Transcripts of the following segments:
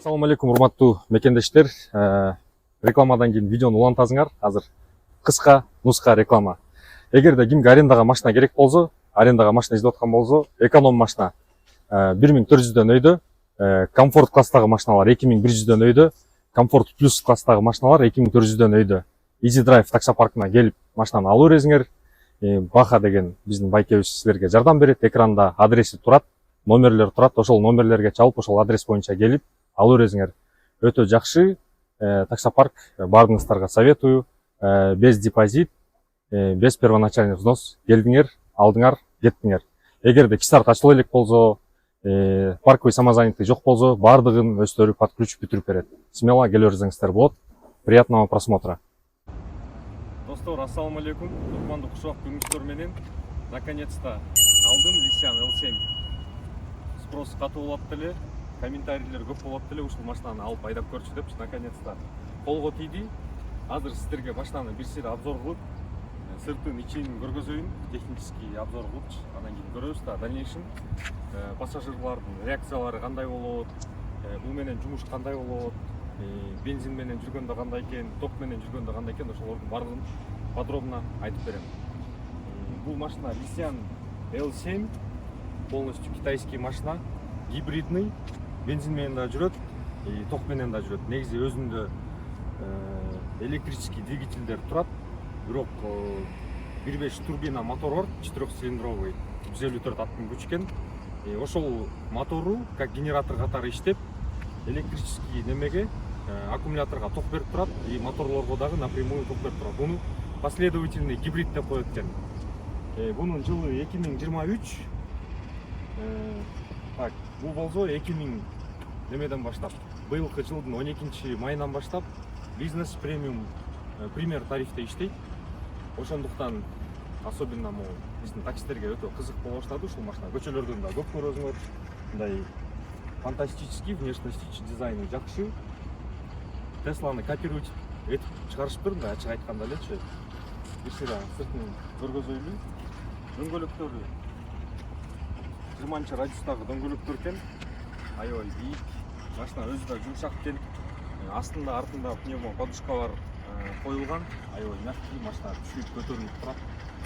Ассаламу алейкум, урматтуу мекендештер. Рекламадан кийин видеону улантасыңар. Азыр кыска нуска реклама. Эгерде кимге арендага машина керек болсо, арендага машина издеп аткан болсо, эконом машина 1400дөн өйдө, комфорт класстагы машиналар 2100дөн өйдө, комфорт плюс класстагы машиналар 2400дөн өйдө. Easy Drive таксопаркына келип машинаны алып бересиңер. Баха деген биздин байкебиз силерге жардам берет. Экранда адреси турат, номерлер турат. Ошол номерлерге чалып, ошол адрес боюнча келип алып бересиңер. Өтө жакшы таксопарк, баарыңыздарга советую. Без депозит, без первоначальный взнос келдиңер, алдыңар, кеттиңер. Эгерде кистарт ачыла элек болсо, парковый самозанятый жок болсо, баардыгын өздөрү под ключ бүтүрүп берет. Смело келе берсеңиздер болот. Приятного просмотра. Достор, ассаламу алейкум. Турмандуу кушак күмүштөр менен наконец-то алдым Лисян L7. Спрос катуу болот деле, комментарийлер көп болот деле, ушул машинаны алып айдап көрчү деп, наконец-то колго тийди. Азыр сиздерге машинаны бир сыйра обзор кылып, сыртын, ичин көргөзөйүн, технический обзор кылып, андан кийин көрөбүз да дальнейшем пассажирлардын реакциялары кандай болот, бул менен жумуш кандай болот, бензин менен жүргөндө кандай экен, ток менен жүргөндө кандай экен, ошолордун баардыгын подробно айтып берем. Бул машина Lisian L7, полностью китайский машина, гибридный, бензин менен да жүрөт, ток менен да жүрөт. Негизи өзүндө электрический двигательдер турат, бирок 1.5 турбина мотор бар, 4-цилиндровый, 154 аттын күч экен. Ошол мотору как генератор катары иштеп, электрический немеге аккумуляторга ток берип турат, и моторлорго дагы напрямую ток берип турат. Буну последовательный гибрид деп коет экен. Бунун жылы 2023. Так, бул болсо 2000 немеден баштап, быйылкы жылдын 12 майынан баштап бизнес премиум пример тарифте иштейт. Ошондуктан особенно биздин таксистерге өтө кызык боло баштады ушул машина. Көчөлөрдөн да көп көрөсүңөр. Мындай фантастический внешности, дизайны жакшы. Тесланы копировать этип чыгарышыптыр, мындай ачык айтканда элечи. Бир сыйра сыртын көргөзөйлү. Дөңгөлөктөрү 20 радиустагы дөңгөлөктөр экен. Аябай бийик. Машина өзү да жумшак экен. Астында, артында пневмо подушкалар коюлган. Аябай мягкий машина, түшүп көтөрүлүп турат.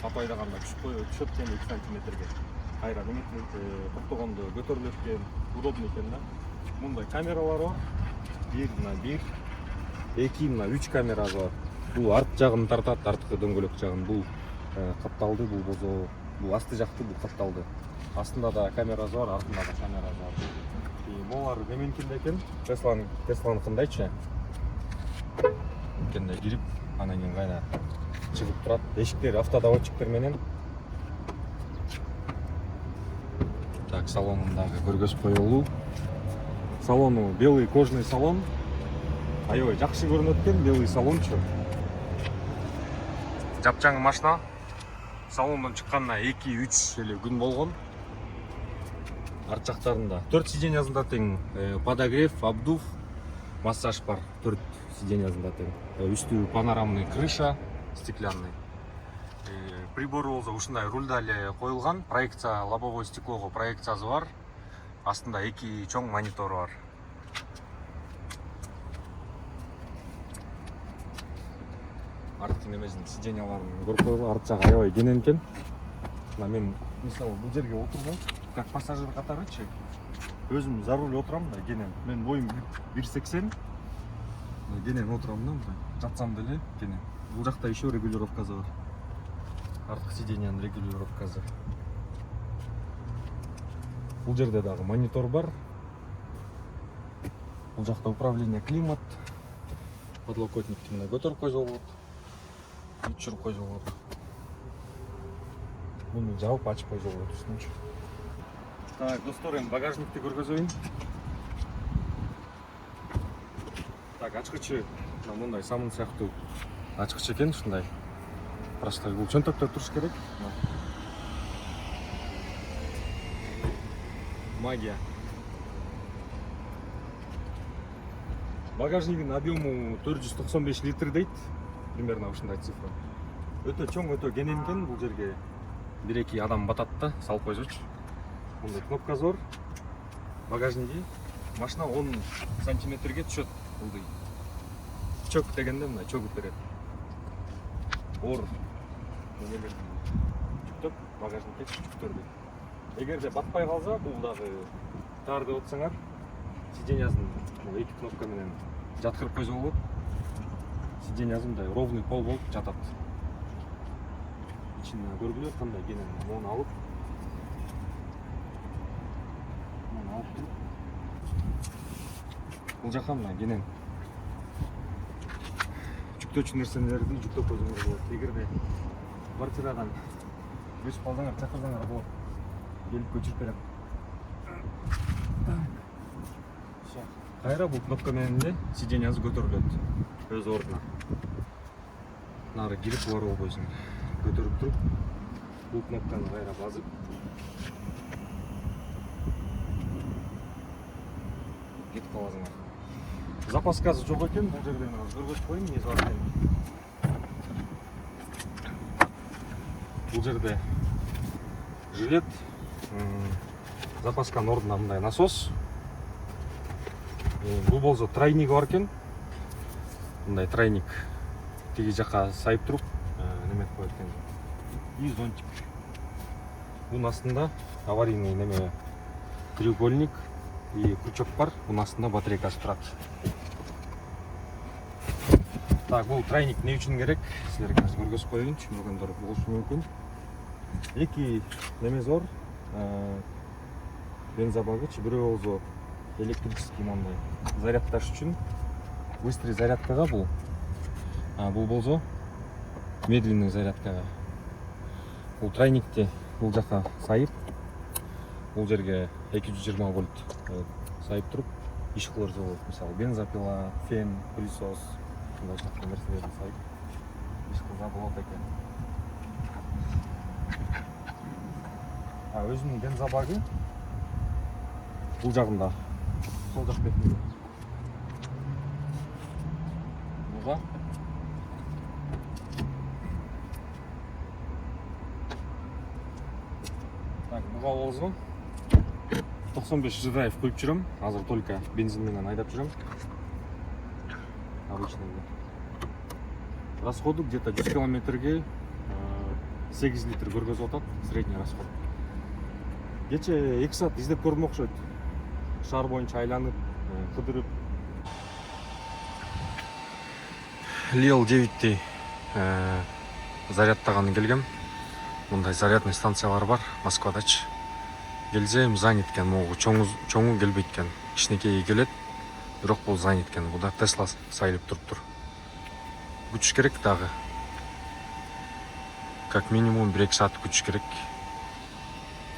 Капа айдаганда түшөт экен 2 сантиметрге. Кайра токтогондо көтөрүлөт экен, удобный экен да. Мындай камералар бар. 1/1, 2/3 камерасы бар. Бул арт жагын тартат, арткы дөңгөлөк жагын. Бул капталды, бул болсо, бул асты жакты, бул капталды. Астында да камерасы бар, артында да камерасы бар. Молар неменкинде экен, Тесланыкындайчы. Кенде кирип, анан кийин кайра чыгып турат. Эшиктер автодаводчиктер менен. Так, салонун дагы көргөзүп коелу. Салону белый кожаный салон. Аябай жакшы көрүнөт экен, белый салончу. Жапжаң машина. Салондон чыкканына 2-3 эле күн болгон. Арт жактарында 4 сиденьясында тең подогрев, обдув, массаж бар. 4 сиденьясында тең. Үстү панорамный крыша, стеклянный. Прибор болсо ушундай рульда эле коюлган. Проекция лобовое стеклого проекциясы бар. Астында 2 чоң монитор бар. Арткы немесин сиденьяларын көрүп коелу. Арт жагы аябай кенен экен. Мен мисалы бул жерге отургам, как пассажир катарычы. Өзүм за руль отурам да, кенен. Мен боюм 1.80. Кенен отурам да, жатсам деле кенен. Бул жакта еще регулировкасы бар. Арткы сиденьянын регулировкасы. Бул жерде дагы монитор бар. Бул жакта управление климат. Подлокотникти мына көтөрүп койсо болот. Түшүрүп койсо болот. Буну жаап ачып койсо болот үстүнчү. Так, достор, эми багажникти көргөзөйүн. Так, ачкычы мындай самын сыяктуу ачкыч экен, ушундай. Простой, бул чөнтөктө туруш керек. Магия. Багажнигин объему 495 литр дейт. Примерно ушундай цифра. Өтө чоң, өтө кенен экен, бул жерге 1-2 адам батат да, салып койсочу. Мындай кнопкасы бар. Багажниги машина 10 сантиметрге түшөт ылдый. Чөк дегенде мына чөгүп берет. Оор жүктөп багажникке жүктөрдү. Эгерде батпай калса, бул дагы тар деп отсаңар, сиденьясын эки кнопка менен жаткырып койсо болот. Сиденьясын мындай ровный пол болуп жатат. Ичинен көргүлө кандай экенин мону алып туруп. Бул жака мына кенен жүктөөчү нерселерди жүктөп койсоңор болот. Эгерде квартирадан өсүп калсаңар, чакырсаңар болот. Келип көчүрүп берет. Кайра бул кнопка менен эле сиденьясы көтөрүлөт өз ордуна. Нары кирип бар болбойсуң. Көтөрүп туруп, бул кнопканы кайра басып кетип каласыңар. Запаскасы жок экен, бул жерде мен көргөзүп коеюн, эмнеси бар экенин. Бул жерде жилет, запасканын ордуна мындай насос. Бул болсо тройниги бар экен. Мындай тройник тиги жака сайып туруп, неметип коет экен. И зонтик. Бунун астында аварийный неме треугольник и крючок бар. Бунун астында батарейкасы турат. Так, бул тройник эмне үчүн керек? Силерге көргөзүп коеюн, түшүнбөгөндөр болушу мүмкүн. Эки немеси бар. Бензобагыч, бирөө болсо электрический мындай зарядташ үчүн. Быстрый зарядкага бул. Бул болсо медленный зарядкага. Бул тройникти бул жака сайып, бул жерге 220 вольт сайып туруп иш кылырса болот. Мисалы, бензопила, фен, пылесос, мындай шактуу нерселерди сайып иш кылса болот экен. Өзүнүн бензобагы бул жагында, сол жак бетинде. Буга буга болсо 95 драйв коюп жүрөм. Азыр только бензин менен айдап жүрөм. Обычный. Расходу где-то 100 километрге 8 литр көргөзүп атат, средний расход. Кече 2 саат издеп көрдүм окшойт. Шаар боюнча айланып, кыдырып. Лил 9-ти зарядтаганы келгем. Мындай зарядный станциялар бар Москвадачы. Келсем занят экен, могу чоңу келбейт экен. Кичинекейи келет, бирок бул занят экен. Буда Tesla сайылып туруптур. Күчүш керек дагы. Как минимум 1-2 саат күчүш керек.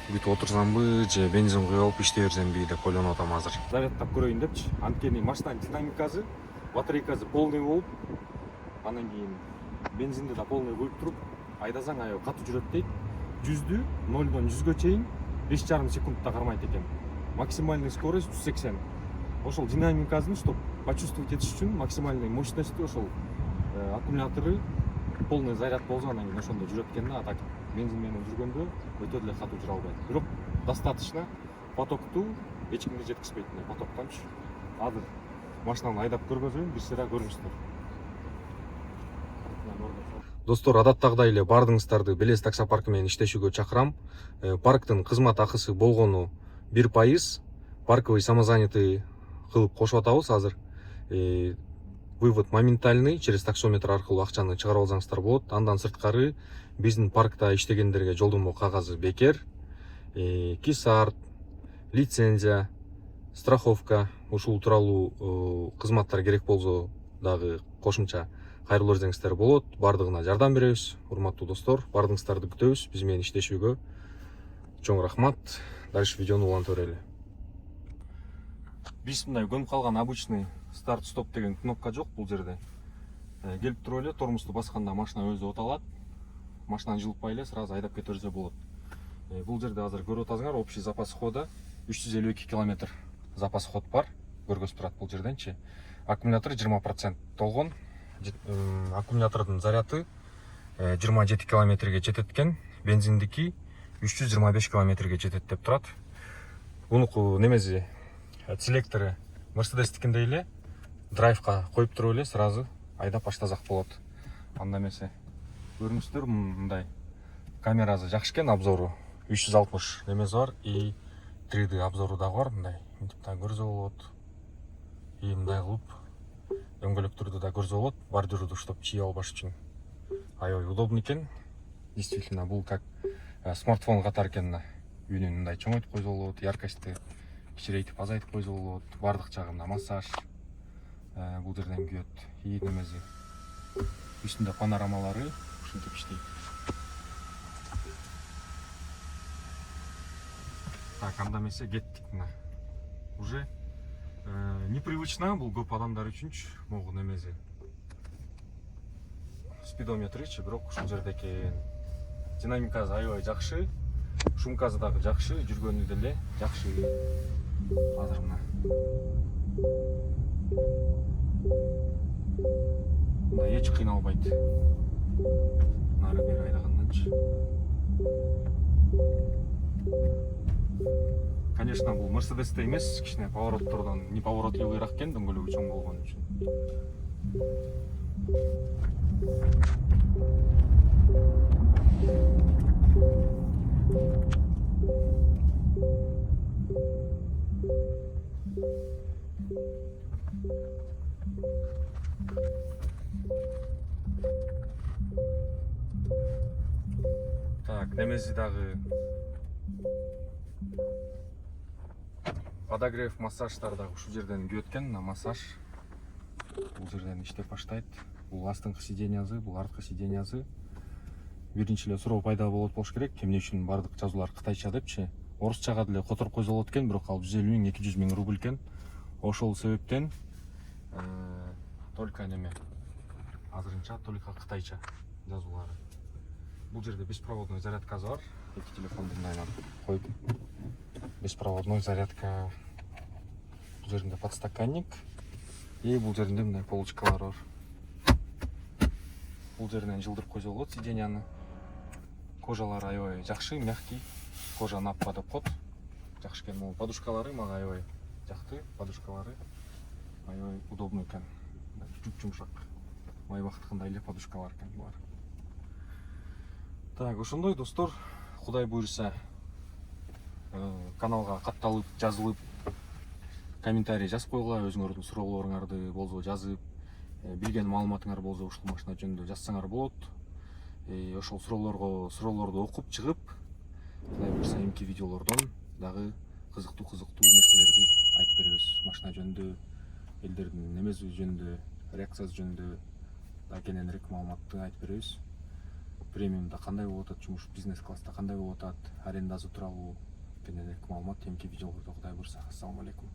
Бүйтіп отырсамбы, же бензин құйып алып иштей берсемби деп ойлонуп атам азыр. Зарядтап көрөйүн депчи. Анткени машинанын динамикасы, батарейкасы полный болуп, анан кийин бензинди да полный құйып туруп, айдасаң аябай катуу жүрөт дейт. 100дү 0-дон 100гө чейин 5,5 секундта кармайт экен. Максимальный скорость 180. Ошол динамикасын, чтобы почувствовать этиш үчүн максимальный мощности ошол аккумулятору полный заряд болсо анан кийин ошондо жүрөт экен да. Так бензин менен жүргөндө өтө деле катуу жүрө албайт. Бирок достаточно потокту эч кимге жеткизбейт мына потоктончу. Азыр машинаны айдап көргөзөйүн, бир сыйра көрүңүздөр. Достор, адаттагыдай эле бардыгыңыздарды Белес таксопаркы менен иштешүүгө чакырам. Парктын кызмат акысы болгону 1%. Парковый самозанятый кылып кошуп атабыз азыр. Вывод моментальный, через таксометр аркылуу акчаны чыгарып алсаңыздар болот. Андан сырткары биздин паркта иштегендерге жолдомо кагазы бекер. Кисарт, лицензия, страховка, ушул тууралуу кызматтар керек болсо дагы кошумча кайрылуу берсеңиздер болот. Бардыгына жардам беребиз. Урматтуу достор, бардыгыңыздарды күтөбүз. Биз менен иштешүүгө чоң рахмат. Дальше видеону улантып берели. Биз мындай көнүп калган обычный старт-стоп деген кнопка жок бул жерде. Келип туруп эле тормозду басканда машина өзү оталат. Машинаны жылытпай эле сразу айдап кете берсе болот. Бул жерде азыр көрүп атасыңар, общий запас хода 352 км запас ход бар. Көргөзүп турат бул жерденчи. Аккумулятор 20% толгон. Аккумулятордун заряды 27 километрге жетет экен. Бензиндики 325 километрге жетет деп турат. Бунуку немеси селекторы Мерседестикіндей эле драйвка коюп туруп эле сразу айдап баштасак болот. Анда эмесе көрүнүштөр мындай камерасы жакшы экен, обзору 360 немеси бар и 3D обзору дагы бар. Мындай мынтип да көрсө болот. И мындай кылып дөңгөлөктөрдү да көрсө болот, бордюрду уштап чийип албаш үчүн. Аябай удобный экен. Действительно бул как смартфон катар экен. Үнүн мындай чоңойтуп койсо болот, яркостьти кичирейтип азайтып койсо болот. Бардык жагында массаж бул жерден күйөт. И немеси үстүндө панорамалары ушинтип иштейт. Так, анда эмесе кеттик мына. Уже непривычно бул көп адамдар үчүнчү могу немеси. Спидометричи, бирок ушул жерде экен. Динамикасы аябай жакшы, шумкасы дагы жакшы, жүргөнү деле жакшы. Азыр мына. Мында эч кыйналбайт. Нары бери айдаганданчы. Конечно, бул Мерседесте эмес, кичине повороттордон неповоротливыйраак экен, дөңгөлөгү чоң болгон үчүн. Так, немеси дагы подогрев массаждар дагы ушул жерден күйөт экен. Массаж бул жерден иштеп баштайт. Бул астыңкы сидениясы, бул арткы сидениясы. Биринчи эле суроо пайда болуш керек. Эмне үчүн бардык жазуулар кытайча депчи. Орусчага деле которуп койсо болот экен, бирок ал 150 миң, 200 миң рубль экен. Ошол себептен только неме азырынча только кытайча жазуулары. Бул жерде беспроводной зарядкасы бар. Эки телефонду мындай коюп. Беспроводной зарядка. Бул жеринде подстаканник. И бул жеринде мындай полочкалар бар. Бул жеринен жылдырып койсо болот сиденияны. Кожалары аябай жакшы, мягкий. Кожа наппа деп коет. Жакшы экен. Бул подушкалары мага аябай жакты. Подушкалары аябай удобный экен. Жумшак. Майбактыкындай эле подушкалар экен булар. Так, ошондой достор, Кудай буйруса каналга катталып, жазылып, комментарий жазып койгула, өзүңөрдүн суроолоруңарды болсо жазып, билген маалыматыңар болсо ушул машина жөнүндө жазсаңар болот. Ошол суроолорду окуп чыгып, Кудай буйруса эмки видеолордон дагы кызыктуу нерселерди айтып беребиз. Машина жөнүндө, элдердин немеси жөнүндө, реакциясы жөнүндө да кененирээк маалыматты айтып беребиз. Премиумда кандай болуп атат, жумуш бизнес класста кандай болуп атат, арендасы тууралуу кененирээк маалымат эмки видеолордо Кудай буйруса. Ассаламу алейкум.